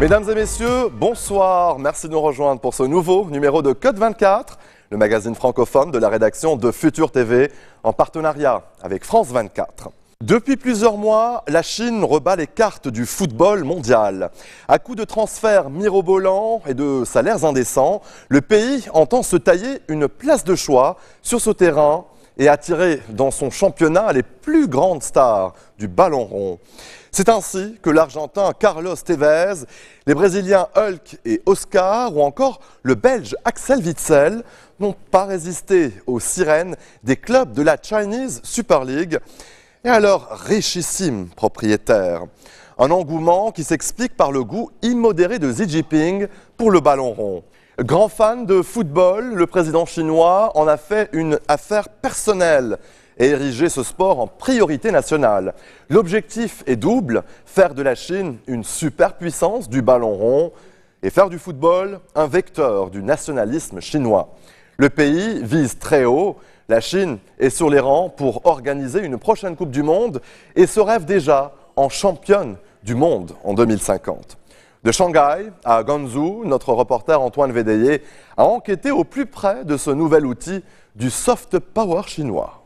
Mesdames et messieurs, bonsoir. Merci de nous rejoindre pour ce nouveau numéro de Code 24, le magazine francophone de la rédaction de Futur TV, en partenariat avec France 24. Depuis plusieurs mois, la Chine rebat les cartes du football mondial. À coups de transferts mirobolants et de salaires indécents, le pays entend se tailler une place de choix sur ce terrain et attirer dans son championnat les plus grandes stars du ballon rond. C'est ainsi que l'Argentin Carlos Tevez, les Brésiliens Hulk et Oscar ou encore le Belge Axel Witsel n'ont pas résisté aux sirènes des clubs de la Chinese Super League et à leur richissime propriétaire. Un engouement qui s'explique par le goût immodéré de Xi Jinping pour le ballon rond. Grand fan de football, le président chinois en a fait une affaire personnelle et érigé ce sport en priorité nationale. L'objectif est double, faire de la Chine une superpuissance du ballon rond et faire du football un vecteur du nationalisme chinois. Le pays vise très haut, la Chine est sur les rangs pour organiser une prochaine Coupe du Monde et se rêve déjà en championne du monde en 2050. De Shanghai à Guangzhou, notre reporter Antoine Védéier a enquêté au plus près de ce nouvel outil du soft power chinois.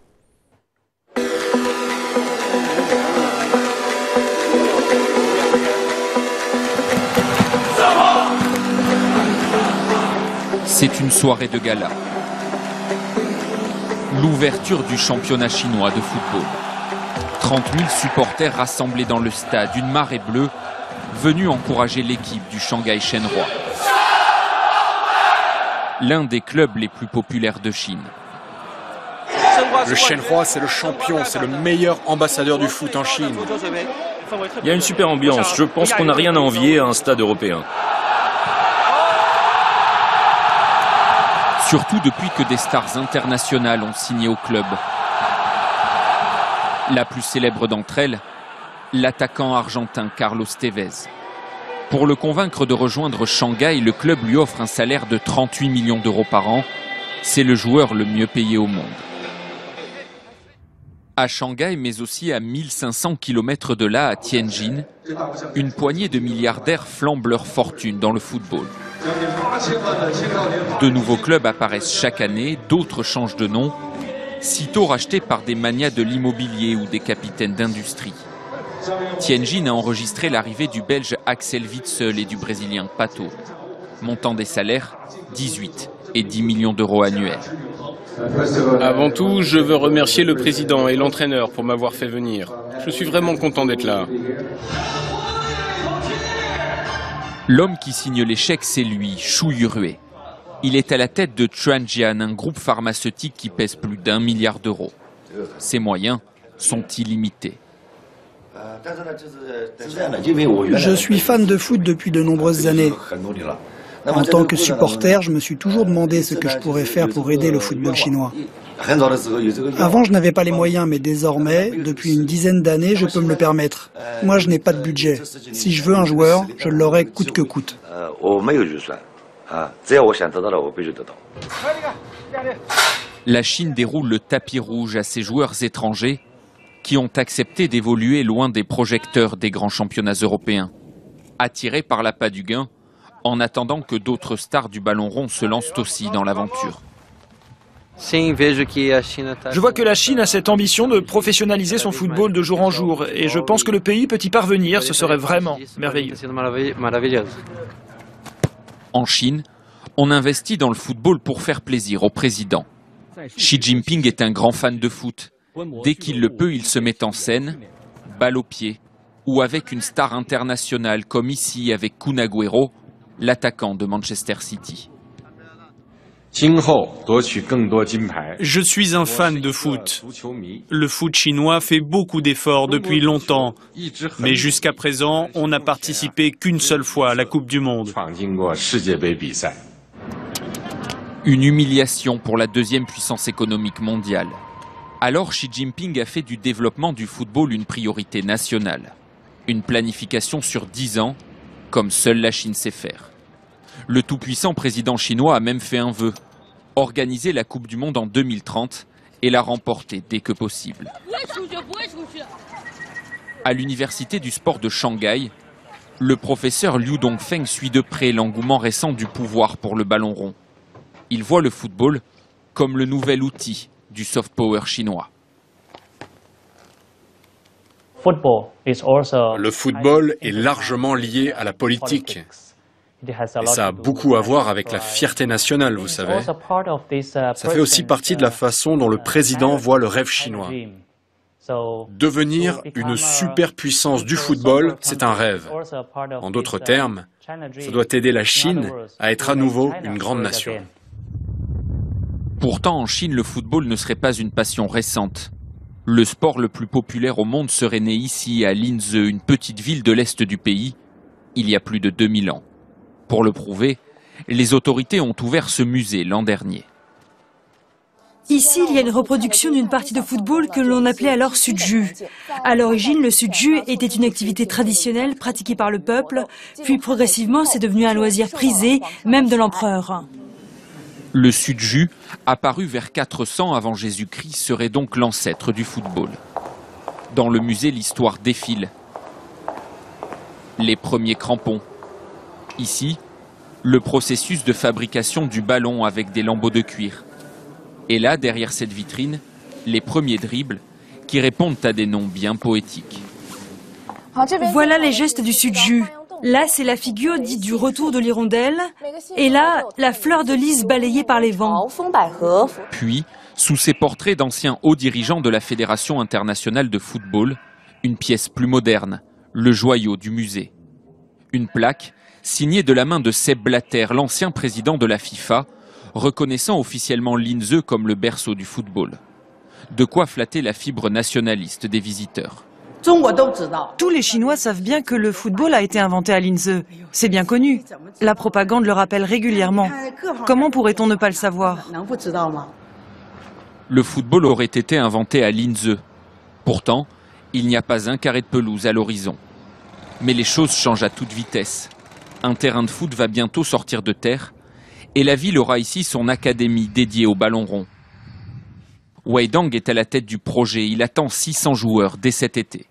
C'est une soirée de gala. L'ouverture du championnat chinois de football. 30 000 supporters rassemblés dans le stade, une marée bleue venue encourager l'équipe du Shanghai Shenhua. L'un des clubs les plus populaires de Chine. Le Shenhua, c'est le champion, c'est le meilleur ambassadeur du foot en Chine. Il y a une super ambiance, je pense qu'on n'a rien à envier à un stade européen. Surtout depuis que des stars internationales ont signé au club. La plus célèbre d'entre elles, l'attaquant argentin Carlos Tevez. Pour le convaincre de rejoindre Shanghai, le club lui offre un salaire de 38 millions d'euros par an. C'est le joueur le mieux payé au monde. À Shanghai, mais aussi à 1500 km de là, à Tianjin, une poignée de milliardaires flambent leur fortune dans le football. De nouveaux clubs apparaissent chaque année, d'autres changent de nom, sitôt rachetés par des magnats de l'immobilier ou des capitaines d'industrie. Tianjin a enregistré l'arrivée du Belge Axel Witsel et du Brésilien Pato. Montant des salaires, 18 et 10 millions d'euros annuels. Avant tout, je veux remercier le président et l'entraîneur pour m'avoir fait venir. Je suis vraiment content d'être là. L'homme qui signe les chèques, c'est lui, Xu Yurue. Il est à la tête de Chuanjian, un groupe pharmaceutique qui pèse plus d'1 milliard d'euros. Ses moyens sont illimités. Je suis fan de foot depuis de nombreuses années. En tant que supporter, je me suis toujours demandé ce que je pourrais faire pour aider le football chinois. Avant, je n'avais pas les moyens, mais désormais, depuis une dizaine d'années, je peux me le permettre. Moi, je n'ai pas de budget. Si je veux un joueur, je l'aurai coûte que coûte. La Chine déroule le tapis rouge à ses joueurs étrangers qui ont accepté d'évoluer loin des projecteurs des grands championnats européens. Attirés par l'appât du gain, en attendant que d'autres stars du ballon rond se lancent aussi dans l'aventure. Je vois que la Chine a cette ambition de professionnaliser son football de jour en jour et je pense que le pays peut y parvenir, ce serait vraiment merveilleux. En Chine, on investit dans le football pour faire plaisir au président. Xi Jinping est un grand fan de foot. Dès qu'il le peut, il se met en scène, balle au pied, ou avec une star internationale comme ici avec Kun Agüero, l'attaquant de Manchester City. Je suis un fan de foot. Le foot chinois fait beaucoup d'efforts depuis longtemps, mais jusqu'à présent, on n'a participé qu'une seule fois à la Coupe du Monde. Une humiliation pour la deuxième puissance économique mondiale. Alors Xi Jinping a fait du développement du football une priorité nationale. Une planification sur 10 ans, comme seule la Chine sait faire. Le tout-puissant président chinois a même fait un vœu, organiser la Coupe du Monde en 2030 et la remporter dès que possible. À l'université du sport de Shanghai, Le professeur Liu Dongfeng suit de près l'engouement récent du pouvoir pour le ballon rond. Il voit le football comme le nouvel outil du soft power chinois. Le football est largement lié à la politique. Et ça a beaucoup à voir avec la fierté nationale, vous savez. Ça fait aussi partie de la façon dont le président voit le rêve chinois. Devenir une superpuissance du football, c'est un rêve. En d'autres termes, ça doit aider la Chine à être à nouveau une grande nation. Pourtant, en Chine, le football ne serait pas une passion récente. Le sport le plus populaire au monde serait né ici, à Linzhi, une petite ville de l'est du pays, il y a plus de 2000 ans. Pour le prouver, les autorités ont ouvert ce musée l'an dernier. Ici, il y a une reproduction d'une partie de football que l'on appelait alors sudju. À l'origine, le sudju était une activité traditionnelle pratiquée par le peuple, puis progressivement, c'est devenu un loisir prisé, même de l'empereur. Le sudju, apparu vers 400 avant Jésus-Christ, serait donc l'ancêtre du football. Dans le musée, l'histoire défile. Les premiers crampons. Ici, le processus de fabrication du ballon avec des lambeaux de cuir. Et là, derrière cette vitrine, les premiers dribbles qui répondent à des noms bien poétiques. Voilà les gestes du sudju. Là, c'est la figure dite du retour de l'hirondelle. Et là, la fleur de lys balayée par les vents. Puis, sous ces portraits d'anciens hauts dirigeants de la Fédération internationale de football, une pièce plus moderne, le joyau du musée. Une plaque signée de la main de Sepp Blatter, l'ancien président de la FIFA, reconnaissant officiellement Linzhi comme le berceau du football. De quoi flatter la fibre nationaliste des visiteurs. Tous les Chinois savent bien que le football a été inventé à Linzhi. C'est bien connu. La propagande le rappelle régulièrement. Comment pourrait-on ne pas le savoir? Le football aurait été inventé à Linzhi. Pourtant, il n'y a pas un carré de pelouse à l'horizon. Mais les choses changent à toute vitesse. Un terrain de foot va bientôt sortir de terre et la ville aura ici son académie dédiée au ballon rond. Wei Dong est à la tête du projet. Il attend 600 joueurs dès cet été.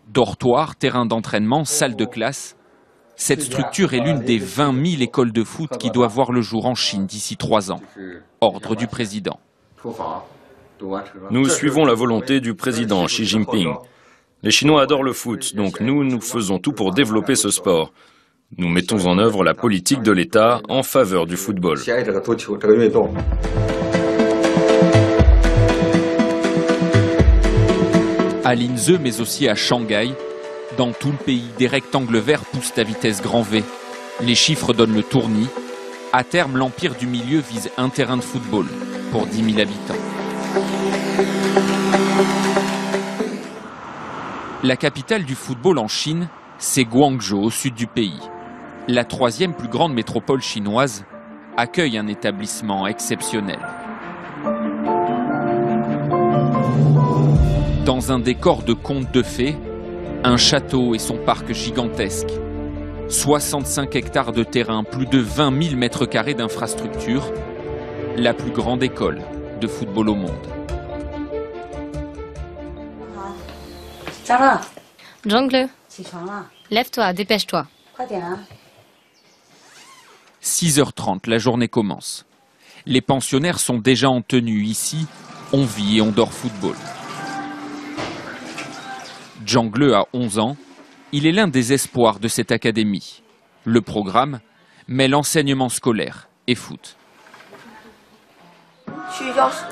Dortoirs, terrain d'entraînement, salle de classe. Cette structure est l'une des 20 000 écoles de foot qui doivent voir le jour en Chine d'ici 3 ans. Ordre du président. Nous suivons la volonté du président Xi Jinping. Les Chinois adorent le foot, donc nous faisons tout pour développer ce sport. Nous mettons en œuvre la politique de l'État en faveur du football. À Linzhi, mais aussi à Shanghai, dans tout le pays, des rectangles verts poussent à vitesse grand V. Les chiffres donnent le tournis. À terme, l'empire du milieu vise un terrain de football pour 10 000 habitants. La capitale du football en Chine, c'est Guangzhou, au sud du pays. La 3e plus grande métropole chinoise accueille un établissement exceptionnel. Dans un décor de contes de fées, un château et son parc gigantesque. 65 hectares de terrain, plus de 20 000 mètres carrés d'infrastructures. La plus grande école de football au monde. Zhongle, lève-toi, dépêche-toi. 6h30, la journée commence. Les pensionnaires sont déjà en tenue. Ici, on vit et on dort football. Zhongle a 11 ans. Il est l'un des espoirs de cette académie. Le programme mêle enseignement scolaire et foot.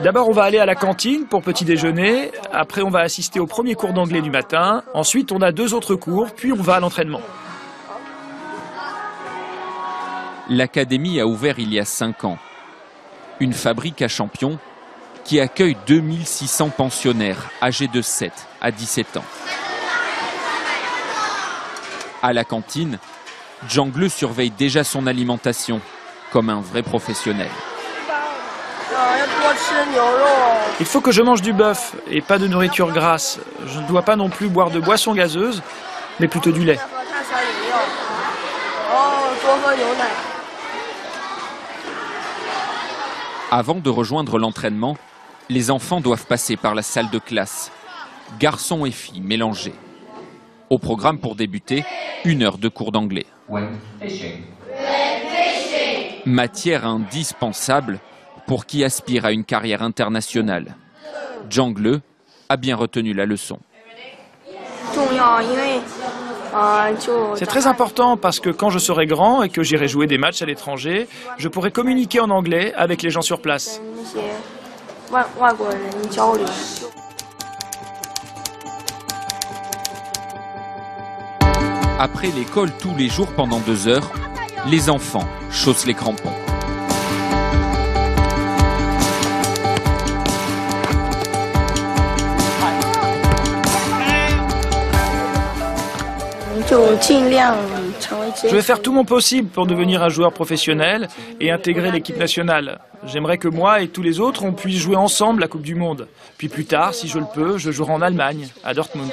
D'abord, on va aller à la cantine pour petit déjeuner. Après, on va assister au premier cours d'anglais du matin. Ensuite, on a 2 autres cours, puis on va à l'entraînement. L'académie a ouvert il y a 5 ans. Une fabrique à champions qui accueille 2600 pensionnaires âgés de 7 à 17 ans. À la cantine, Zhongle surveille déjà son alimentation comme un vrai professionnel. Il faut que je mange du bœuf et pas de nourriture grasse. Je ne dois pas non plus boire de boissons gazeuses, mais plutôt du lait. Avant de rejoindre l'entraînement, les enfants doivent passer par la salle de classe. Garçons et filles mélangés. Au programme pour débuter, 1 heure de cours d'anglais. Matière indispensable pour qui aspire à une carrière internationale. Zhang Le a bien retenu la leçon. C'est très important parce que quand je serai grand et que j'irai jouer des matchs à l'étranger, je pourrai communiquer en anglais avec les gens sur place. Après l'école, tous les jours pendant 2 heures, les enfants chaussent les crampons. Je vais faire tout mon possible pour devenir un joueur professionnel et intégrer l'équipe nationale. J'aimerais que moi et tous les autres, on puisse jouer ensemble la Coupe du Monde. Puis plus tard, si je le peux, je jouerai en Allemagne, à Dortmund.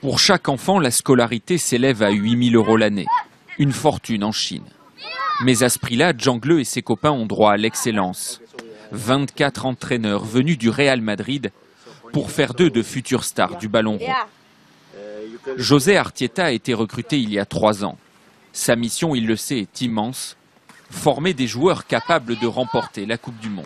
Pour chaque enfant, la scolarité s'élève à 8 000 € l'année. Une fortune en Chine. Mais à ce prix-là, Zhang Le et ses copains ont droit à l'excellence. 24 entraîneurs venus du Real Madrid pour faire d'eux de futures stars du ballon rond. José Artieta a été recruté il y a 3 ans. Sa mission, il le sait, est immense. Former des joueurs capables de remporter la Coupe du Monde.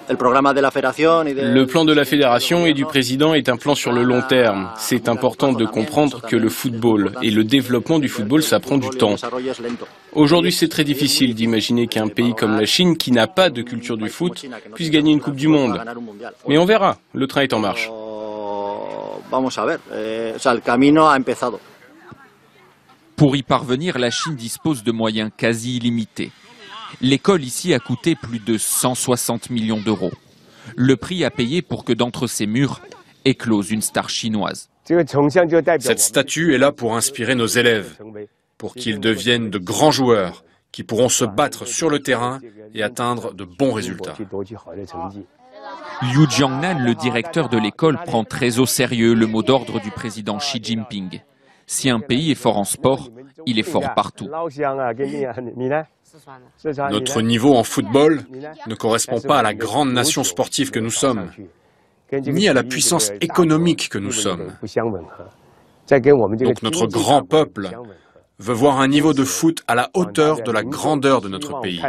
Le plan de la fédération et du président est un plan sur le long terme. C'est important de comprendre que le football et le développement du football, ça prend du temps. Aujourd'hui, c'est très difficile d'imaginer qu'un pays comme la Chine, qui n'a pas de culture du foot, puisse gagner une Coupe du Monde. Mais on verra, le train est en marche. Pour y parvenir, la Chine dispose de moyens quasi illimités. L'école ici a coûté plus de 160 millions d'euros. Le prix à payer pour que d'entre ces murs éclose une star chinoise. Cette statue est là pour inspirer nos élèves, pour qu'ils deviennent de grands joueurs, qui pourront se battre sur le terrain et atteindre de bons résultats. Liu Jiangnan, le directeur de l'école, prend très au sérieux le mot d'ordre du président Xi Jinping. Si un pays est fort en sport, il est fort partout. Notre niveau en football ne correspond pas à la grande nation sportive que nous sommes, ni à la puissance économique que nous sommes. Donc notre grand peuple veut voir un niveau de foot à la hauteur de la grandeur de notre pays.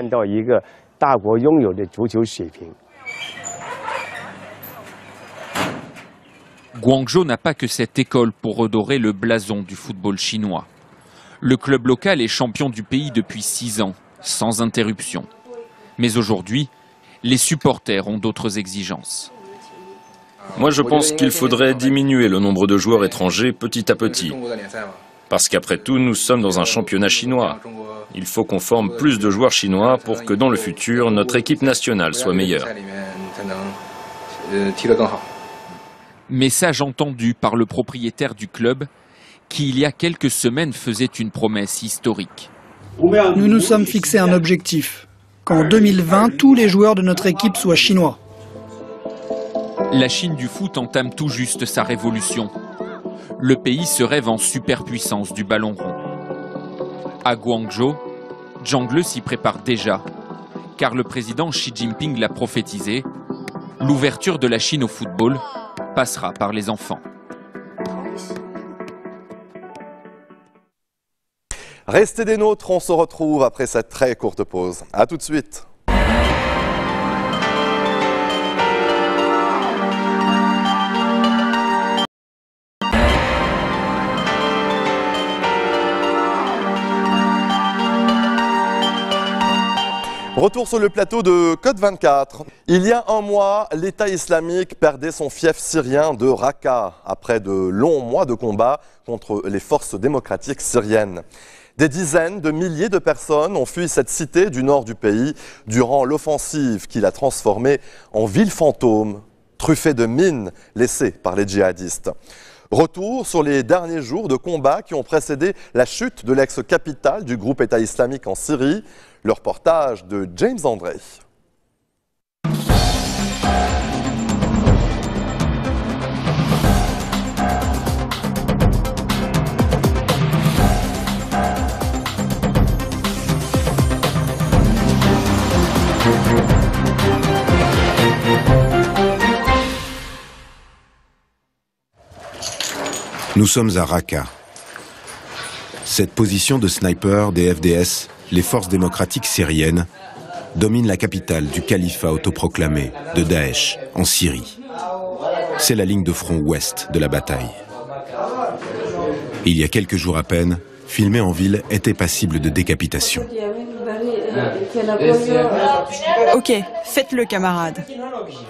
Guangzhou n'a pas que cette école pour redorer le blason du football chinois. Le club local est champion du pays depuis 6 ans, sans interruption. Mais aujourd'hui, les supporters ont d'autres exigences. Moi, je pense qu'il faudrait diminuer le nombre de joueurs étrangers petit à petit. Parce qu'après tout, nous sommes dans un championnat chinois. Il faut qu'on forme plus de joueurs chinois pour que dans le futur, notre équipe nationale soit meilleure. Message entendu par le propriétaire du club qui, il y a quelques semaines, faisait une promesse historique. Nous nous sommes fixé un objectif, qu'en 2020, tous les joueurs de notre équipe soient chinois. La Chine du foot entame tout juste sa révolution. Le pays se rêve en superpuissance du ballon rond. À Guangzhou, Zhang Le s'y prépare déjà, car le président Xi Jinping l'a prophétisé, l'ouverture de la Chine au football passera par les enfants. Restez des nôtres, on se retrouve après cette très courte pause. A tout de suite. Retour sur le plateau de Code 24. Il y a un mois, l'État islamique perdait son fief syrien de Raqqa après de longs mois de combat contre les forces démocratiques syriennes. Des dizaines de milliers de personnes ont fui cette cité du nord du pays durant l'offensive qui l'a transformée en ville fantôme, truffée de mines laissées par les djihadistes. Retour sur les derniers jours de combat qui ont précédé la chute de l'ex-capitale du groupe État islamique en Syrie. Le reportage de James André. Nous sommes à Raqqa. Cette position de sniper des FDS, les forces démocratiques syriennes, domine la capitale du califat autoproclamé de Daesh en Syrie. C'est la ligne de front ouest de la bataille. Il y a quelques jours à peine, filmer en ville était passible de décapitation. Ok, faites-le, camarade.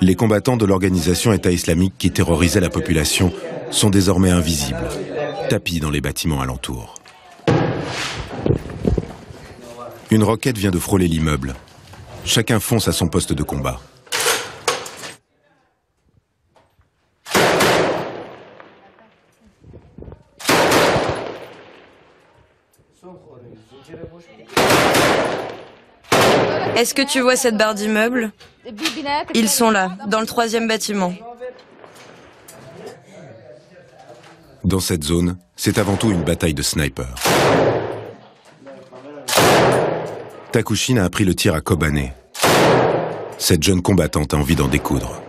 Les combattants de l'organisation État islamique qui terrorisaient la population sont désormais invisibles, tapis dans les bâtiments alentours. Une roquette vient de frôler l'immeuble. Chacun fonce à son poste de combat. Est-ce que tu vois cette barre d'immeuble? Ils sont là, dans le 3e bâtiment. Dans cette zone, c'est avant tout une bataille de snipers. Takushin a appris le tir à Kobané. Cette jeune combattante a envie d'en découdre.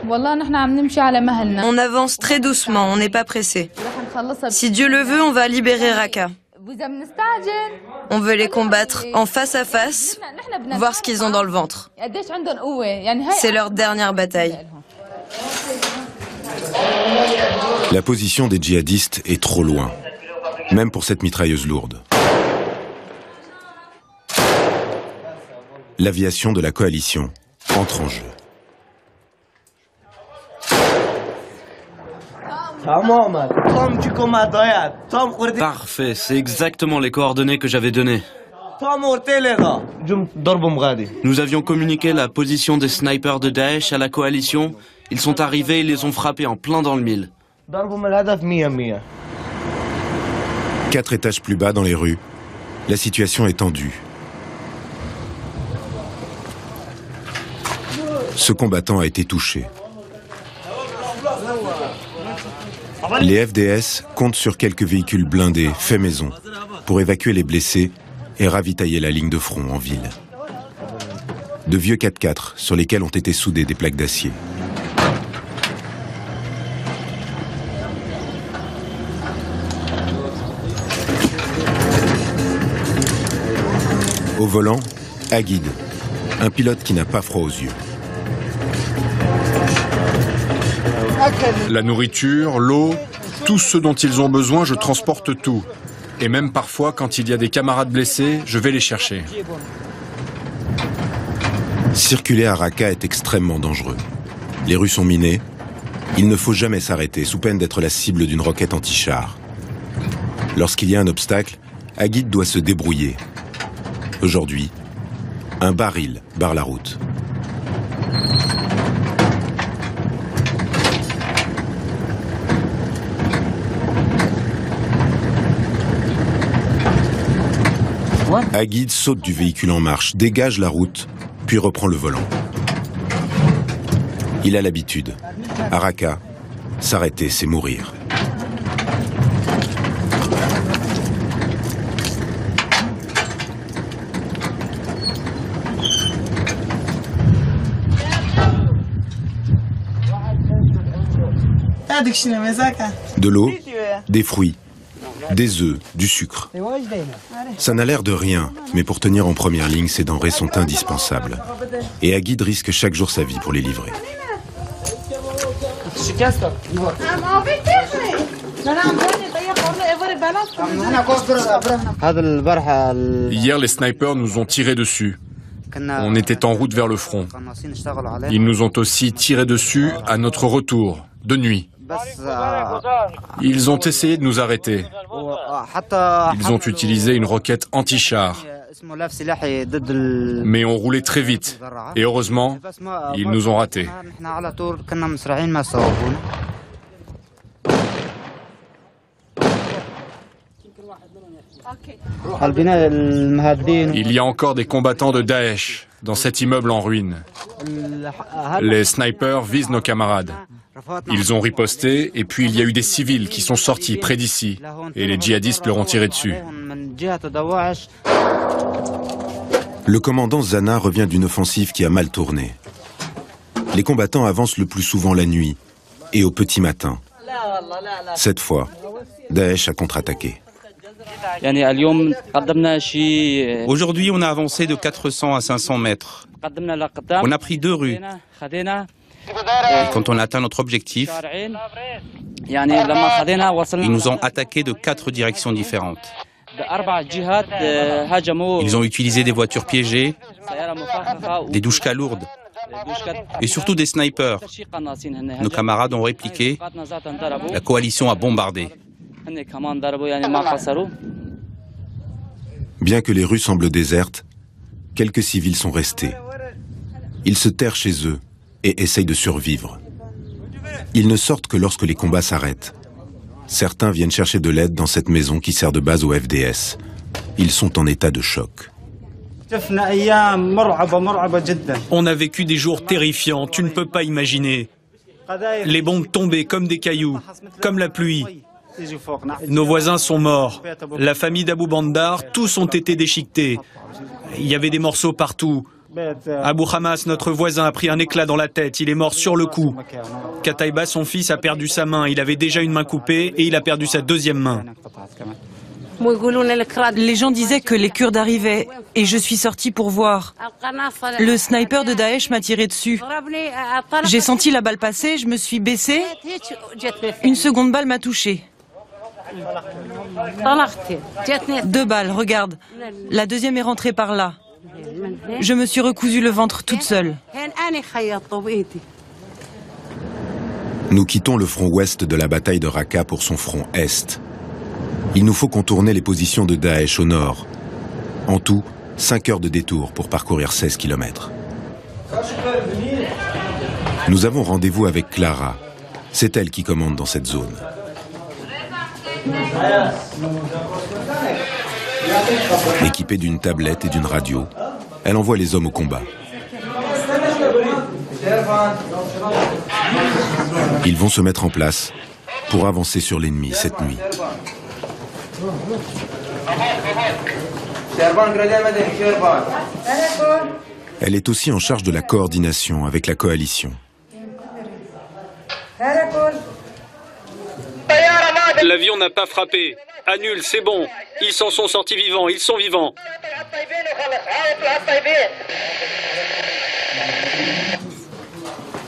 On avance très doucement, on n'est pas pressé. Si Dieu le veut, on va libérer Raqqa. On veut les combattre en face à face, voir ce qu'ils ont dans le ventre. C'est leur dernière bataille. La position des djihadistes est trop loin, même pour cette mitrailleuse lourde. L'aviation de la coalition entre en jeu. Parfait, c'est exactement les coordonnées que j'avais données. Nous avions communiqué la position des snipers de Daesh à la coalition. Ils sont arrivés et les ont frappés en plein dans le mille. 4 étages plus bas dans les rues, la situation est tendue. Ce combattant a été touché. Les FDS comptent sur quelques véhicules blindés, faits maison, pour évacuer les blessés et ravitailler la ligne de front en ville. De vieux 4x4 sur lesquels ont été soudées des plaques d'acier. Au volant, Aguid, un pilote qui n'a pas froid aux yeux. La nourriture, l'eau, tout ce dont ils ont besoin, je transporte tout. Et même parfois, quand il y a des camarades blessés, je vais les chercher. Circuler à Raqqa est extrêmement dangereux. Les rues sont minées. Il ne faut jamais s'arrêter, sous peine d'être la cible d'une roquette anti-char. Lorsqu'il y a un obstacle, Aguid doit se débrouiller. Aujourd'hui, un baril barre la route. Aguid saute du véhicule en marche, dégage la route, puis reprend le volant. Il a l'habitude. À Raqqa, s'arrêter, c'est mourir. De l'eau, des fruits, des œufs, du sucre. Ça n'a l'air de rien, mais pour tenir en première ligne, ces denrées sont indispensables. Et Aguid risque chaque jour sa vie pour les livrer. Hier, les snipers nous ont tiré dessus. On était en route vers le front. Ils nous ont aussi tiré dessus à notre retour, de nuit. Ils ont essayé de nous arrêter. Ils ont utilisé une roquette anti-char. Mais on roulait très vite. Et heureusement, ils nous ont ratés. Il y a encore des combattants de Daesh dans cet immeuble en ruine. Les snipers visent nos camarades. Ils ont riposté et puis il y a eu des civils qui sont sortis près d'ici et les djihadistes leur ont tiré dessus. Le commandant Zana revient d'une offensive qui a mal tourné. Les combattants avancent le plus souvent la nuit et au petit matin. Cette fois, Daesh a contre-attaqué. Aujourd'hui, on a avancé de 400 à 500 mètres. On a pris 2 rues. Et quand on a atteint notre objectif, ils nous ont attaqués de 4 directions différentes. Ils ont utilisé des voitures piégées, des douchkas lourdes et surtout des snipers. Nos camarades ont répliqué, la coalition a bombardé. Bien que les rues semblent désertes, quelques civils sont restés. Ils se terrent chez eux et essayent de survivre. Ils ne sortent que lorsque les combats s'arrêtent. Certains viennent chercher de l'aide dans cette maison qui sert de base au FDS. Ils sont en état de choc. On a vécu des jours terrifiants, tu ne peux pas imaginer. Les bombes tombaient comme des cailloux, comme la pluie. Nos voisins sont morts. La famille d'Abou Bandar, tous ont été déchiquetés. Il y avait des morceaux partout. Abou Hamas, notre voisin, a pris un éclat dans la tête. Il est mort sur le coup. Kataïba, son fils, a perdu sa main. Il avait déjà une main coupée et il a perdu sa 2e main. Les gens disaient que les Kurdes arrivaient et je suis sortie pour voir. Le sniper de Daesh m'a tiré dessus. J'ai senti la balle passer, je me suis baissée. Une seconde balle m'a touchée. 2 balles, regarde. La 2e est rentrée par là. Je me suis recousu le ventre toute seule. Nous quittons le front ouest de la bataille de Raqqa pour son front est. Il nous faut contourner les positions de Daesh au nord. En tout, 5 heures de détour pour parcourir 16 km. Nous avons rendez-vous avec Clara. C'est elle qui commande dans cette zone. Équipée d'une tablette et d'une radio, elle envoie les hommes au combat. Ils vont se mettre en place pour avancer sur l'ennemi cette nuit. Elle est aussi en charge de la coordination avec la coalition. L'avion n'a pas frappé. Annule, c'est bon. Ils s'en sont sortis vivants, ils sont vivants.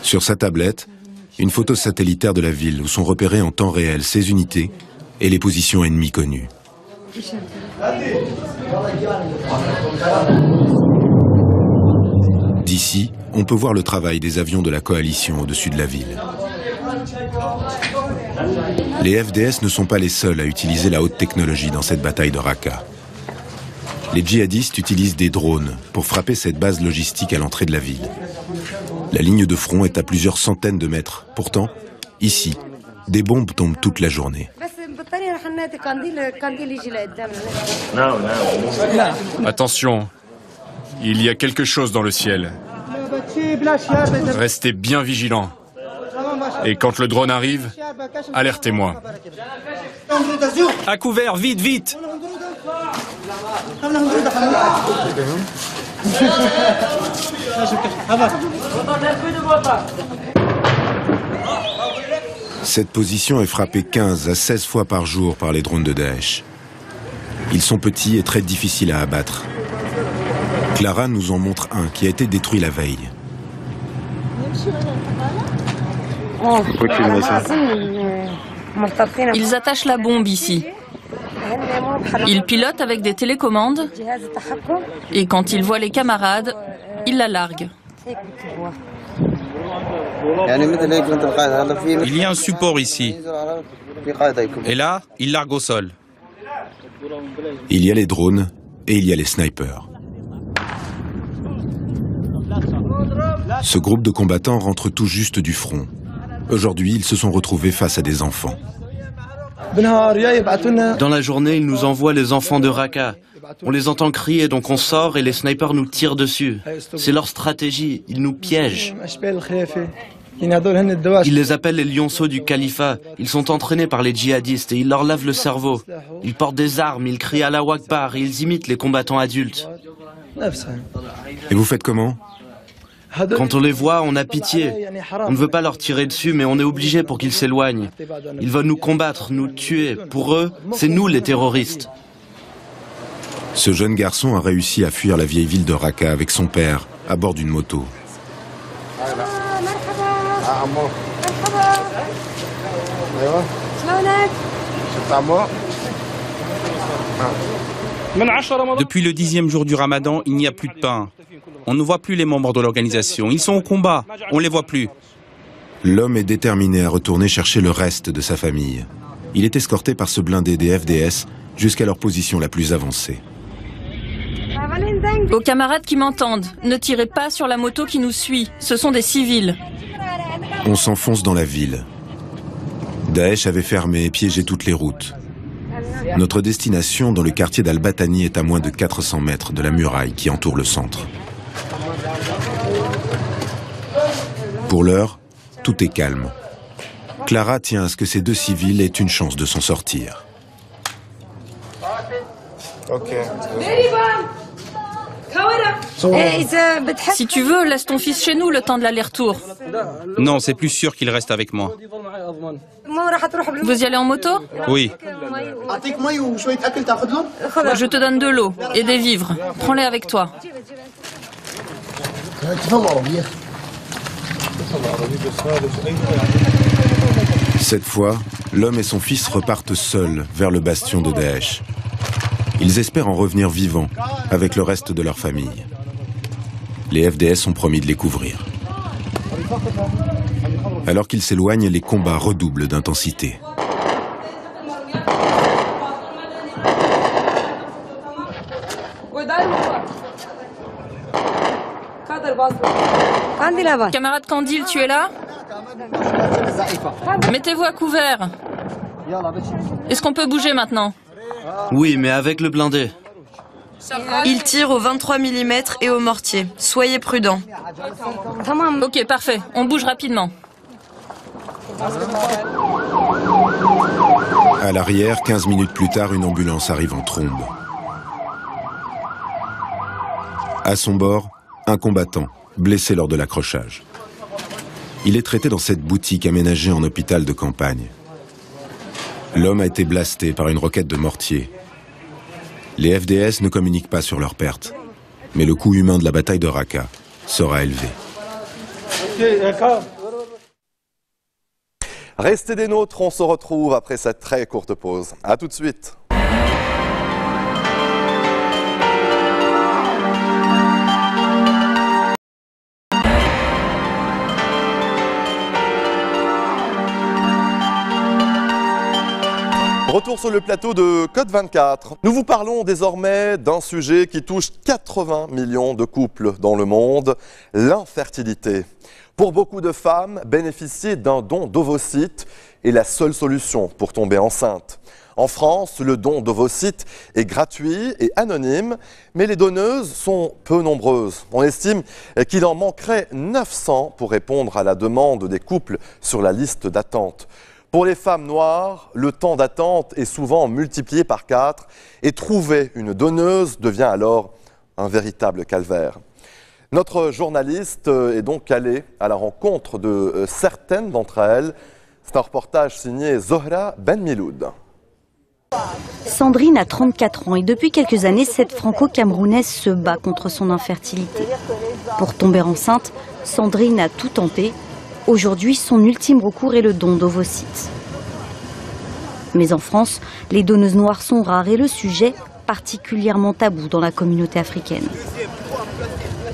Sur sa tablette, une photo satellitaire de la ville où sont repérées en temps réel ses unités et les positions ennemies connues. D'ici, on peut voir le travail des avions de la coalition au-dessus de la ville. Les FDS ne sont pas les seuls à utiliser la haute technologie dans cette bataille de Raqqa. Les djihadistes utilisent des drones pour frapper cette base logistique à l'entrée de la ville. La ligne de front est à plusieurs centaines de mètres. Pourtant, ici, des bombes tombent toute la journée. Attention, il y a quelque chose dans le ciel. Restez bien vigilants. Et quand le drone arrive, alertez-moi. À couvert, vite, vite! Cette position est frappée 15 à 16 fois par jour par les drones de Daesh. Ils sont petits et très difficiles à abattre. Clara nous en montre un qui a été détruit la veille. Ils attachent la bombe ici. Ils pilotent avec des télécommandes et quand ils voient les camarades, ils la larguent. Il y a un support ici. Et là, ils larguent au sol. Il y a les drones et il y a les snipers. Ce groupe de combattants rentre tout juste du front. Aujourd'hui, ils se sont retrouvés face à des enfants. Dans la journée, ils nous envoient les enfants de Raqqa. On les entend crier, donc on sort et les snipers nous tirent dessus. C'est leur stratégie, ils nous piègent. Ils les appellent les lionceaux du califat. Ils sont entraînés par les djihadistes et ils leur lavent le cerveau. Ils portent des armes, ils crient Allahu Akbar et ils imitent les combattants adultes. Et vous faites comment ? Quand on les voit, on a pitié. On ne veut pas leur tirer dessus, mais on est obligé pour qu'ils s'éloignent. Ils veulent nous combattre, nous tuer. Pour eux, c'est nous les terroristes. Ce jeune garçon a réussi à fuir la vieille ville de Raqqa avec son père, à bord d'une moto. Depuis le 10e jour du Ramadan, il n'y a plus de pain. On ne voit plus les membres de l'organisation. Ils sont au combat. On ne les voit plus. L'homme est déterminé à retourner chercher le reste de sa famille. Il est escorté par ce blindé des FDS jusqu'à leur position la plus avancée. Aux camarades qui m'entendent, ne tirez pas sur la moto qui nous suit. Ce sont des civils. On s'enfonce dans la ville. Daesh avait fermé et piégé toutes les routes. Notre destination dans le quartier d'Al-Batani est à moins de 400 mètres de la muraille qui entoure le centre. Pour l'heure, tout est calme. Clara tient à ce que ces deux civils aient une chance de s'en sortir. Si tu veux, laisse ton fils chez nous le temps de l'aller-retour. Non, c'est plus sûr qu'il reste avec moi. Vous y allez en moto? Oui. Je te donne de l'eau et des vivres. Prends-les avec toi. Cette fois, l'homme et son fils repartent seuls vers le bastion de Daesh. Ils espèrent en revenir vivants avec le reste de leur famille. Les FDS ont promis de les couvrir. Alors qu'ils s'éloignent, les combats redoublent d'intensité. Camarade Kandil, tu es là? Mettez-vous à couvert. Est-ce qu'on peut bouger maintenant? Oui, mais avec le blindé. Ils tirent au 23 mm et au mortier. Soyez prudents. Ok, parfait. On bouge rapidement. À l'arrière, 15 minutes plus tard, une ambulance arrive en trombe. À son bord, un combattant, blessé lors de l'accrochage. Il est traité dans cette boutique aménagée en hôpital de campagne. L'homme a été blasté par une roquette de mortier. Les FDS ne communiquent pas sur leurs pertes, mais le coût humain de la bataille de Raqqa sera élevé. Restez des nôtres, on se retrouve après cette très courte pause. A tout de suite. Retour sur le plateau de Code 24. Nous vous parlons désormais d'un sujet qui touche 80 millions de couples dans le monde, l'infertilité. Pour beaucoup de femmes, bénéficier d'un don d'ovocytes est la seule solution pour tomber enceinte. En France, le don d'ovocytes est gratuit et anonyme, mais les donneuses sont peu nombreuses. On estime qu'il en manquerait 900 pour répondre à la demande des couples sur la liste d'attente. Pour les femmes noires, le temps d'attente est souvent multiplié par 4 et trouver une donneuse devient alors un véritable calvaire. Notre journaliste est donc allé à la rencontre de certaines d'entre elles. C'est un reportage signé Zohra Ben Miloud. Sandrine a 34 ans et depuis quelques années, cette franco-camerounaise se bat contre son infertilité. Pour tomber enceinte, Sandrine a tout tenté. Aujourd'hui, son ultime recours est le don d'ovocytes. Mais en France, les donneuses noires sont rares et le sujet particulièrement tabou dans la communauté africaine.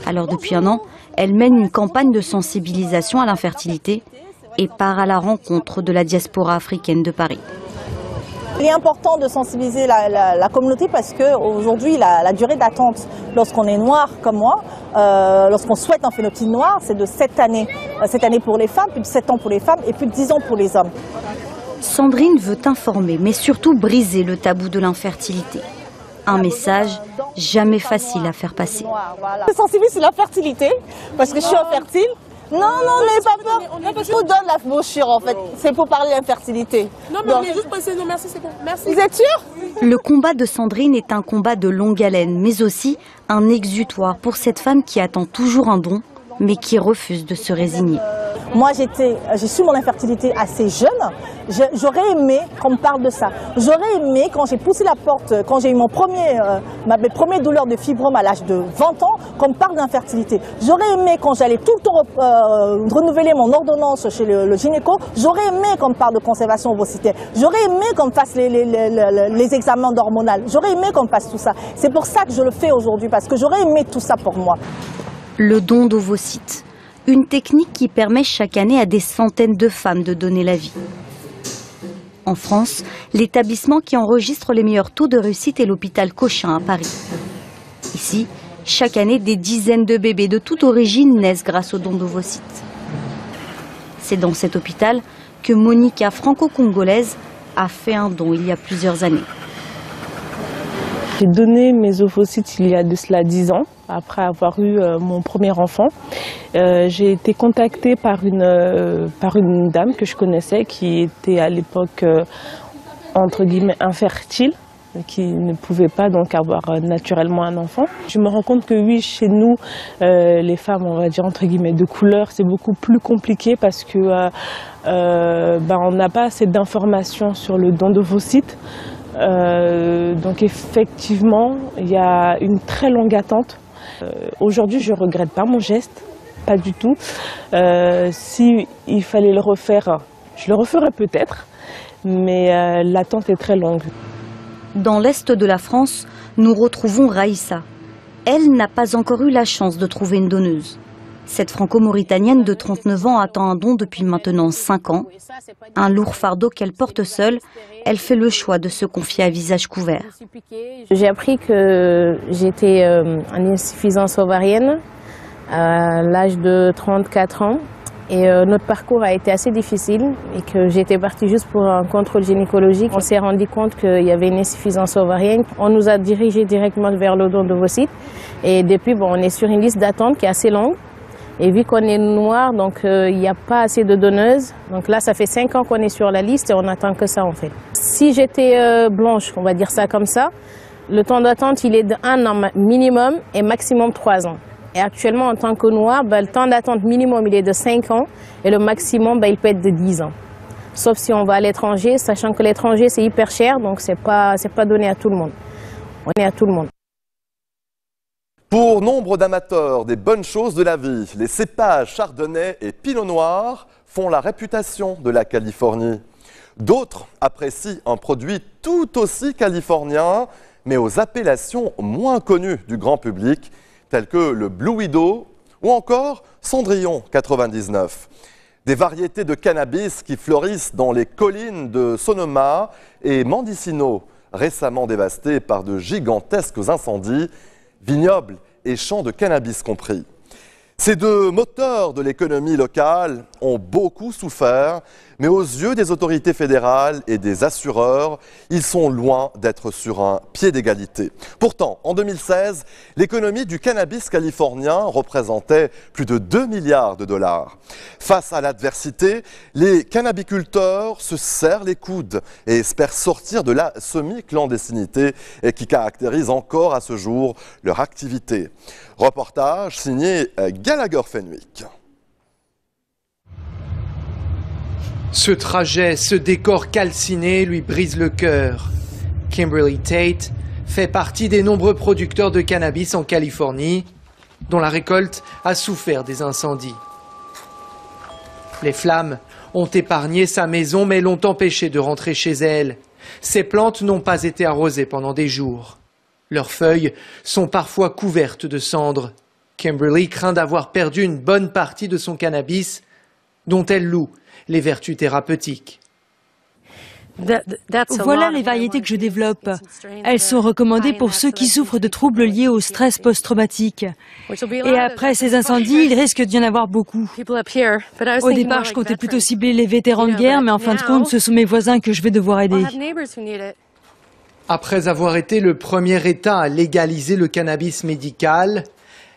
Alors depuis un an, elle mène une campagne de sensibilisation à l'infertilité et part à la rencontre de la diaspora africaine de Paris. Il est important de sensibiliser la communauté parce qu'aujourd'hui, la durée d'attente lorsqu'on est noir comme moi, lorsqu'on souhaite un phénotype noir, c'est de 7 années. 7 années pour les femmes, plus de 7 ans pour les femmes et plus de 10 ans pour les hommes. Sandrine veut informer, mais surtout briser le tabou de l'infertilité. Un message jamais facile à faire passer. Je sensibilise sur l'infertilité parce que je suis infertile. Non, n'ayez pas peur. Je vous donne la brochure en fait. C'est pour parler d'infertilité. Non, mais on est juste passé. Non, merci, c'est bon. Merci. Vous êtes sûr? Le combat de Sandrine est un combat de longue haleine, mais aussi un exutoire pour cette femme qui attend toujours un don mais qui refuse de se résigner. Moi, j'ai su mon infertilité assez jeune. J'aurais aimé qu'on me parle de ça. J'aurais aimé, quand j'ai poussé la porte, quand j'ai eu mes premières douleurs de fibrome à l'âge de 20 ans, qu'on me parle d'infertilité. J'aurais aimé, quand j'allais tout le temps renouveler mon ordonnance chez le gynéco, j'aurais aimé qu'on me parle de conservation ovocitaire. J'aurais aimé qu'on me fasse les examens hormonaux. J'aurais aimé qu'on me fasse tout ça. C'est pour ça que je le fais aujourd'hui, parce que j'aurais aimé tout ça pour moi. Le don d'ovocytes. Une technique qui permet chaque année à des centaines de femmes de donner la vie. En France, l'établissement qui enregistre les meilleurs taux de réussite est l'hôpital Cochin à Paris. Ici, chaque année, des dizaines de bébés de toute origine naissent grâce au don d'ovocytes. C'est dans cet hôpital que Monica, franco-congolaise, a fait un don il y a plusieurs années. J'ai donné mes ovocytes il y a de cela 10 ans, après avoir eu mon premier enfant. J'ai été contactée par une dame que je connaissais qui était à l'époque entre guillemets infertile, qui ne pouvait pas donc avoir naturellement un enfant. Je me rends compte que oui, chez nous, les femmes, on va dire entre guillemets de couleur, c'est beaucoup plus compliqué parce que on n'a pas assez d'informations sur le don d'ovocytes. Donc effectivement, il y a une très longue attente. Aujourd'hui, je ne regrette pas mon geste, pas du tout. Si il fallait le refaire, je le referais peut-être, mais l'attente est très longue. Dans l'est de la France, nous retrouvons Raïssa. Elle n'a pas encore eu la chance de trouver une donneuse. Cette franco-mauritanienne de 39 ans attend un don depuis maintenant 5 ans. Un lourd fardeau qu'elle porte seule, elle fait le choix de se confier à visage couvert. J'ai appris que j'étais en insuffisance ovarienne à l'âge de 34 ans. Et notre parcours a été assez difficile et que j'étais partie juste pour un contrôle gynécologique. On s'est rendu compte qu'il y avait une insuffisance ovarienne. On nous a dirigés directement vers le don d'ovocytes. Et depuis, on est sur une liste d'attente qui est assez longue. Et vu qu'on est noir, donc il n'y a pas assez de donneuses. Donc là, ça fait 5 ans qu'on est sur la liste et on n'attend que ça en fait. Si j'étais blanche, on va dire ça comme ça, le temps d'attente, il est de 1 an minimum et maximum 3 ans. Et actuellement, en tant que noir, le temps d'attente minimum, il est de 5 ans et le maximum, il peut être de 10 ans. Sauf si on va à l'étranger, sachant que l'étranger, c'est hyper cher, donc c'est pas donné à tout le monde. On est à tout le monde. Pour nombre d'amateurs des bonnes choses de la vie, les cépages chardonnay et pinot noir font la réputation de la Californie. D'autres apprécient un produit tout aussi californien, mais aux appellations moins connues du grand public, telles que le Blue Widow ou encore Cendrillon 99. Des variétés de cannabis qui fleurissent dans les collines de Sonoma et Mendocino, récemment dévastées par de gigantesques incendies, vignobles et champs de cannabis compris. Ces deux moteurs de l'économie locale ont beaucoup souffert, mais aux yeux des autorités fédérales et des assureurs, ils sont loin d'être sur un pied d'égalité. Pourtant, en 2016, l'économie du cannabis californien représentait plus de 2 milliards de dollars. Face à l'adversité, les cannabiculteurs se serrent les coudes et espèrent sortir de la semi-clandestinité qui caractérise encore à ce jour leur activité. Reportage signé Gallagher Fenwick. Ce trajet, ce décor calciné lui brise le cœur. Kimberly Tate fait partie des nombreux producteurs de cannabis en Californie, dont la récolte a souffert des incendies. Les flammes ont épargné sa maison mais l'ont empêchée de rentrer chez elle. Ses plantes n'ont pas été arrosées pendant des jours. Leurs feuilles sont parfois couvertes de cendres. Kimberly craint d'avoir perdu une bonne partie de son cannabis, dont elle loue les vertus thérapeutiques. Voilà les variétés que je développe. Elles sont recommandées pour ceux qui souffrent de troubles liés au stress post-traumatique. Et après ces incendies, il risque d'y en avoir beaucoup. Au départ, je comptais plutôt cibler les vétérans de guerre, mais en fin de compte, ce sont mes voisins que je vais devoir aider. Après avoir été le premier État à légaliser le cannabis médical,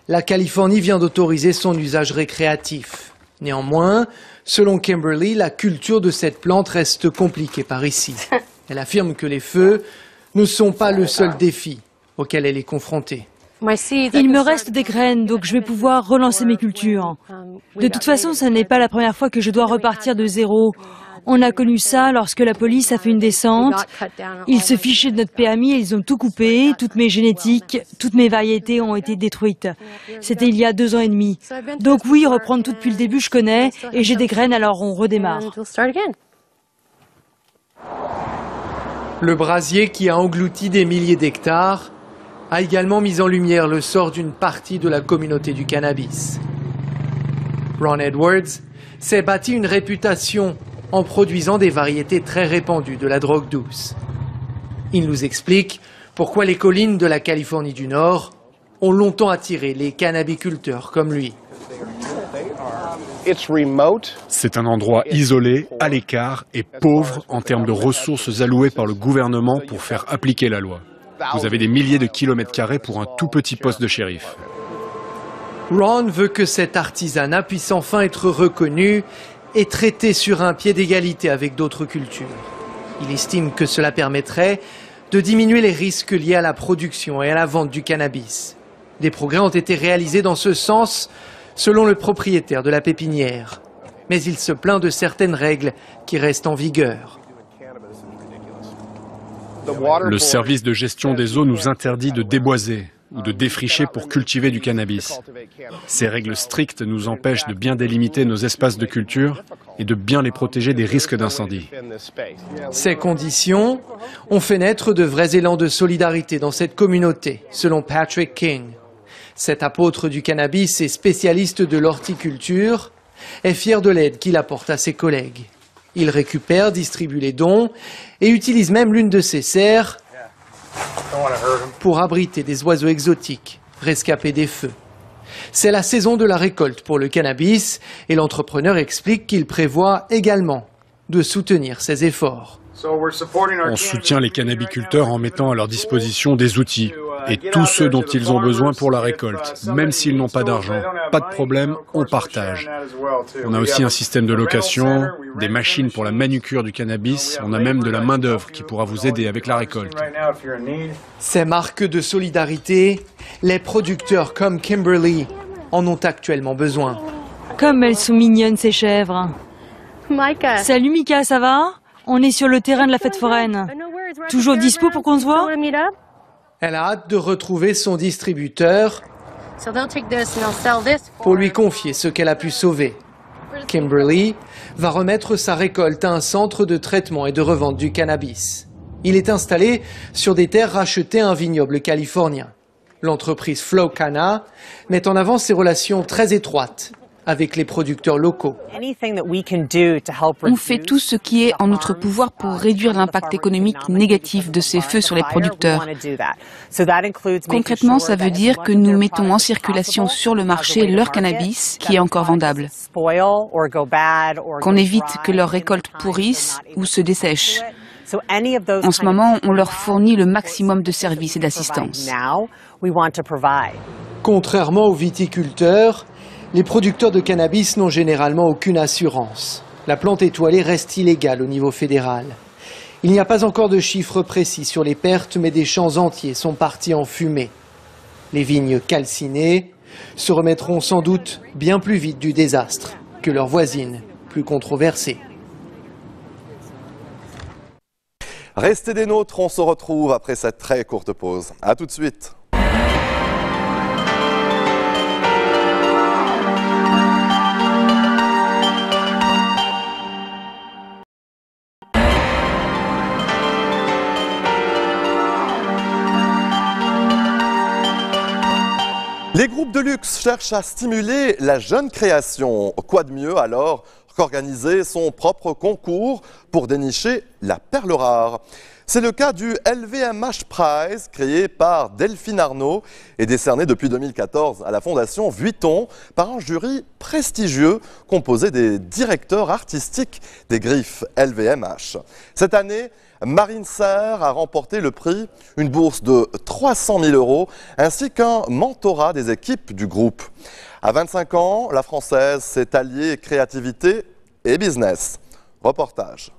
la Californie vient d'autoriser son usage récréatif. Néanmoins, selon Kimberly, la culture de cette plante reste compliquée par ici. Elle affirme que les feux ne sont pas le seul défi auquel elle est confrontée. Il me reste des graines, donc je vais pouvoir relancer mes cultures. De toute façon, ce n'est pas la première fois que je dois repartir de zéro. On a connu ça lorsque la police a fait une descente. Ils se fichaient de notre PMI et ils ont tout coupé. Toutes mes génétiques, toutes mes variétés ont été détruites. C'était il y a 2 ans et demi. Donc oui, reprendre tout depuis le début, je connais. Et j'ai des graines, alors on redémarre. Le brasier, qui a englouti des milliers d'hectares, a également mis en lumière le sort d'une partie de la communauté du cannabis. Ron Edwards s'est bâti une réputation en produisant des variétés très répandues de la drogue douce. Il nous explique pourquoi les collines de la Californie du Nord ont longtemps attiré les cannabiculteurs comme lui. C'est un endroit isolé, à l'écart et pauvre en termes de ressources allouées par le gouvernement pour faire appliquer la loi. Vous avez des milliers de kilomètres carrés pour un tout petit poste de shérif. Ron veut que cet artisanat puisse enfin être reconnu et traité sur un pied d'égalité avec d'autres cultures. Il estime que cela permettrait de diminuer les risques liés à la production et à la vente du cannabis. Des progrès ont été réalisés dans ce sens, selon le propriétaire de la pépinière. Mais il se plaint de certaines règles qui restent en vigueur. Le service de gestion des eaux nous interdit de déboiser ou de défricher pour cultiver du cannabis. Ces règles strictes nous empêchent de bien délimiter nos espaces de culture et de bien les protéger des risques d'incendie. Ces conditions ont fait naître de vrais élans de solidarité dans cette communauté, selon Patrick King. Cet apôtre du cannabis et spécialiste de l'horticulture est fier de l'aide qu'il apporte à ses collègues. Il récupère, distribue les dons et utilise même l'une de ses serres pour abriter des oiseaux exotiques, rescapés des feux. C'est la saison de la récolte pour le cannabis et l'entrepreneur explique qu'il prévoit également de soutenir ses efforts. On soutient les cannabiculteurs en mettant à leur disposition des outils et tout ce dont ils ont besoin pour la récolte. Même s'ils n'ont pas d'argent, pas de problème, on partage. On a aussi un système de location, des machines pour la manucure du cannabis, on a même de la main-d'œuvre qui pourra vous aider avec la récolte. Ces marques de solidarité, les producteurs comme Kimberly en ont actuellement besoin. Comme elles sont mignonnes, ces chèvres. Salut Mika, ça va? On est sur le terrain de la fête foraine. Toujours dispo pour qu'on se voit? Elle a hâte de retrouver son distributeur pour lui confier ce qu'elle a pu sauver. Kimberly va remettre sa récolte à un centre de traitement et de revente du cannabis. Il est installé sur des terres rachetées à un vignoble californien. L'entreprise Flow Canna met en avant ses relations très étroites avec les producteurs locaux. On fait tout ce qui est en notre pouvoir pour réduire l'impact économique négatif de ces feux sur les producteurs. Concrètement, ça veut dire que nous mettons en circulation sur le marché leur cannabis qui est encore vendable, qu'on évite que leurs récoltes pourrissent ou se dessèchent. En ce moment, on leur fournit le maximum de services et d'assistance. Contrairement aux viticulteurs, les producteurs de cannabis n'ont généralement aucune assurance. La plante étoilée reste illégale au niveau fédéral. Il n'y a pas encore de chiffres précis sur les pertes, mais des champs entiers sont partis en fumée. Les vignes calcinées se remettront sans doute bien plus vite du désastre que leurs voisines, plus controversées. Restez des nôtres, on se retrouve après cette très courte pause. A tout de suite. Les groupes de luxe cherchent à stimuler la jeune création. Quoi de mieux alors qu'organiser son propre concours pour dénicher la perle rare? C'est le cas du LVMH Prize, créé par Delphine Arnaud et décerné depuis 2014 à la Fondation Vuitton par un jury prestigieux composé des directeurs artistiques des griffes LVMH. Cette année, Marine Serre a remporté le prix, une bourse de 300 000 € ainsi qu'un mentorat des équipes du groupe. À 25 ans, la Française s'est alliée créativité et business. Reportage.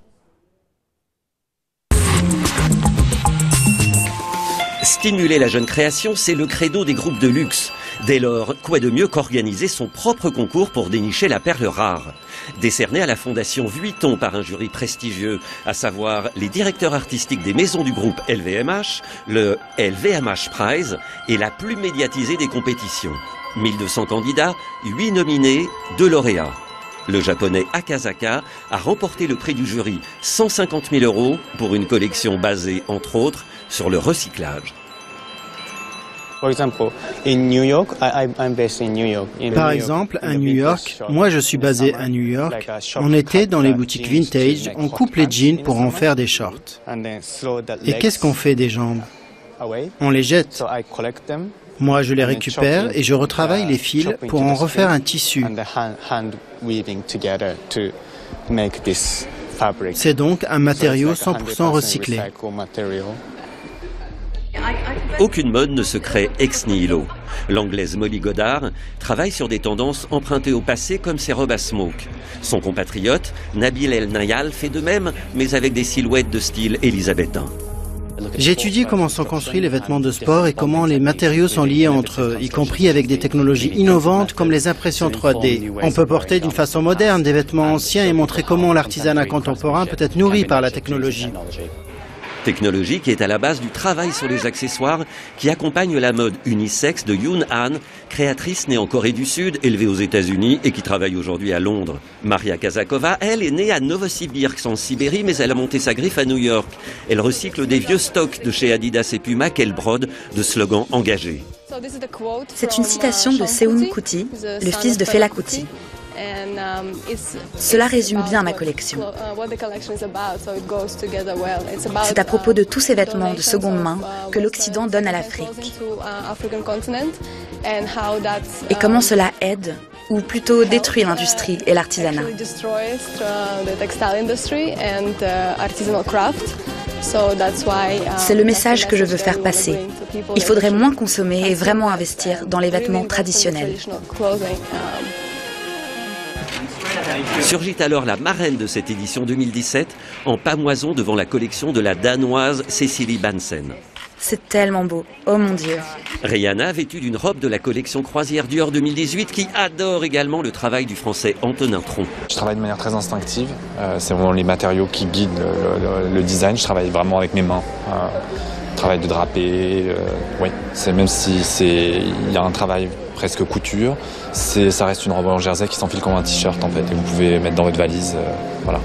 Stimuler la jeune création, c'est le credo des groupes de luxe. Dès lors, quoi de mieux qu'organiser son propre concours pour dénicher la perle rare? Décerné à la Fondation Vuitton par un jury prestigieux, à savoir les directeurs artistiques des maisons du groupe LVMH, le LVMH Prize est la plus médiatisée des compétitions. 1200 candidats, 8 nominés, 2 lauréats. Le japonais Akasaka a remporté le prix du jury, 150 000 € pour une collection basée, entre autres, sur le recyclage. Par exemple, à New York, moi je suis basé à New York. En été, dans les boutiques vintage, on coupe les jeans pour en faire des shorts. Et qu'est-ce qu'on fait des jambes? On les jette. Moi, je les récupère et je retravaille les fils pour en refaire un tissu. C'est donc un matériau 100% recyclé. Aucune mode ne se crée ex nihilo. L'anglaise Molly Goddard travaille sur des tendances empruntées au passé comme ses robes à smoke. Son compatriote, Nabil El Nayal, fait de même, mais avec des silhouettes de style élisabétain. J'étudie comment sont construits les vêtements de sport et comment les matériaux sont liés entre eux, y compris avec des technologies innovantes comme les impressions 3D. On peut porter d'une façon moderne des vêtements anciens et montrer comment l'artisanat contemporain peut être nourri par la technologie. Technologie qui est à la base du travail sur les accessoires qui accompagne la mode unisexe de Yoon Han, créatrice née en Corée du Sud, élevée aux États-Unis et qui travaille aujourd'hui à Londres. Maria Kazakova, elle, est née à Novosibirsk en Sibérie, mais elle a monté sa griffe à New York. Elle recycle des vieux stocks de chez Adidas et Puma qu'elle brode de slogans engagés. C'est une citation de Seun Kuti, le fils de Fela Kuti. Cela résume bien ma collection. C'est à propos de tous ces vêtements de seconde main que l'Occident donne à l'Afrique. Et comment cela aide, ou plutôt détruit l'industrie et l'artisanat. C'est le message que je veux faire passer. Il faudrait moins consommer et vraiment investir dans les vêtements traditionnels. Surgit alors la marraine de cette édition 2017 en pamoison devant la collection de la Danoise Cecilie Bansen. C'est tellement beau, oh mon Dieu. Rihanna, vêtue d'une robe de la collection croisière Dior 2018, qui adore également le travail du français Antonin Tron. Je travaille de manière très instinctive, c'est vraiment les matériaux qui guident le design, je travaille vraiment avec mes mains. Travail de drapé, oui, même si il y a un travail presque couture, ça reste une robe en jersey qui s'enfile comme un t-shirt en fait, et vous pouvez mettre dans votre valise, voilà.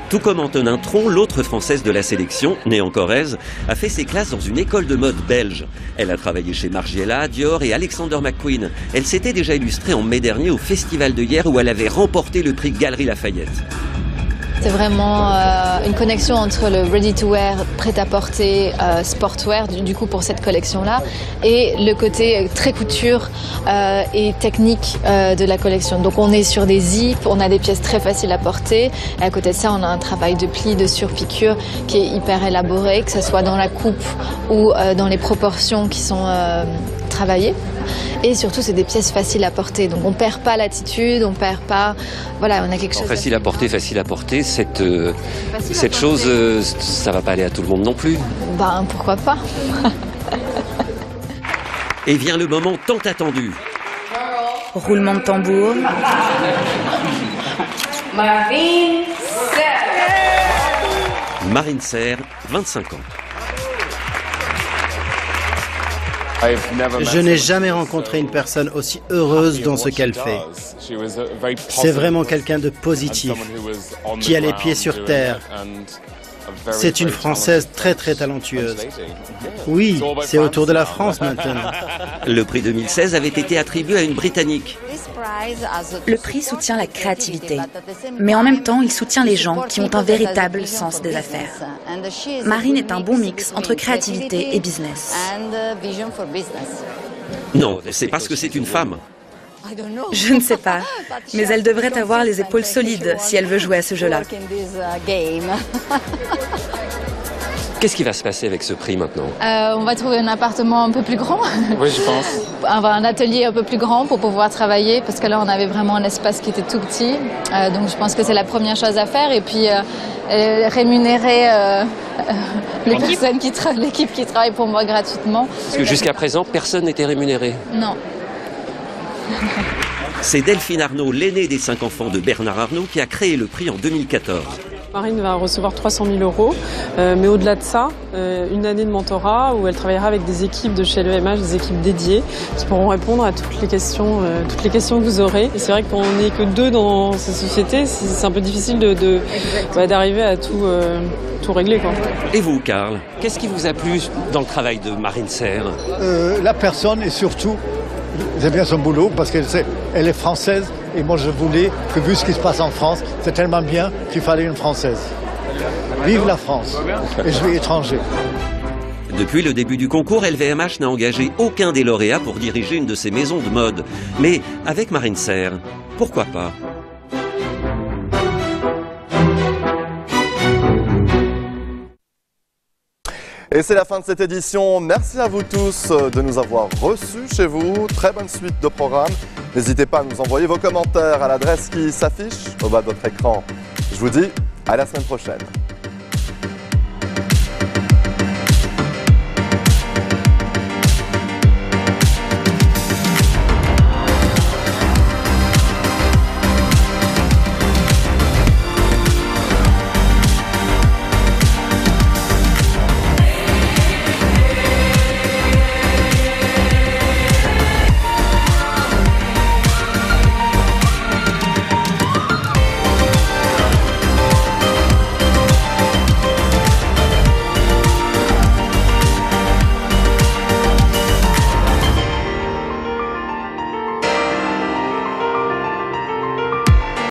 Tout comme Antonin Tron, l'autre française de la sélection, née en Corrèze, a fait ses classes dans une école de mode belge. Elle a travaillé chez Margiela, Dior et Alexander McQueen. Elle s'était déjà illustrée en mai dernier au Festival de Hyères où elle avait remporté le prix Galeries Lafayette. C'est vraiment une connexion entre le ready-to-wear, prêt-à-porter, sportwear, du coup pour cette collection-là, et le côté très couture et technique de la collection. Donc on est sur des zips, on a des pièces très faciles à porter, et à côté de ça on a un travail de pli, de surpiqûre qui est hyper élaboré, que ce soit dans la coupe ou dans les proportions qui sont travaillées. Et surtout, c'est des pièces faciles à porter. Donc, on perd pas l'attitude, on perd pas... Voilà, on a quelque chose... Facile à porter, cette chose, ça va pas aller à tout le monde non plus. Ben, pourquoi pas. Et vient le moment tant attendu. Roulement de tambour. Marine Serre, 25 ans. Je n'ai jamais rencontré une personne aussi heureuse dans ce qu'elle fait. C'est vraiment quelqu'un de positif, qui a les pieds sur terre. C'est une Française très très talentueuse. Oui, c'est au tour de la France maintenant. Le prix 2016 avait été attribué à une Britannique. Le prix soutient la créativité, mais en même temps, il soutient les gens qui ont un véritable sens des affaires. Marine est un bon mix entre créativité et business. Non, c'est parce que c'est une femme. Je ne sais pas, mais elle devrait avoir les épaules solides si elle veut jouer à ce jeu-là. Qu'est-ce qui va se passer avec ce prix maintenant? On va trouver un appartement un peu plus grand. Oui, je pense. Un atelier un peu plus grand pour pouvoir travailler, parce que là, on avait vraiment un espace qui était tout petit. Donc, je pense que c'est la première chose à faire. Et puis, rémunérer l'équipe qui travaille pour moi gratuitement. Parce que jusqu'à présent, personne n'était rémunéré. Non. C'est Delphine Arnaud, l'aînée des 5 enfants de Bernard Arnault, qui a créé le prix en 2014. Marine va recevoir 300 000 €, mais au-delà de ça, une année de mentorat où elle travaillera avec des équipes de chez LVMH, des équipes dédiées, qui pourront répondre à toutes les questions que vous aurez. Et c'est vrai qu'on n'est que 2 dans cette société, c'est un peu difficile d'arriver à tout régler, quoi. Et vous, Karl, qu'est-ce qui vous a plu dans le travail de Marine Serre? La personne et surtout, j'aime bien son boulot parce qu'elle est française et moi je voulais que vu ce qui se passe en France, c'est tellement bien qu'il fallait une Française. Vive la France et je suis étranger. Depuis le début du concours, LVMH n'a engagé aucun des lauréats pour diriger une de ses maisons de mode. Mais avec Marine Serre, pourquoi pas? Et c'est la fin de cette édition. Merci à vous tous de nous avoir reçus chez vous. Très bonne suite de programme. N'hésitez pas à nous envoyer vos commentaires à l'adresse qui s'affiche au bas de votre écran. Je vous dis à la semaine prochaine.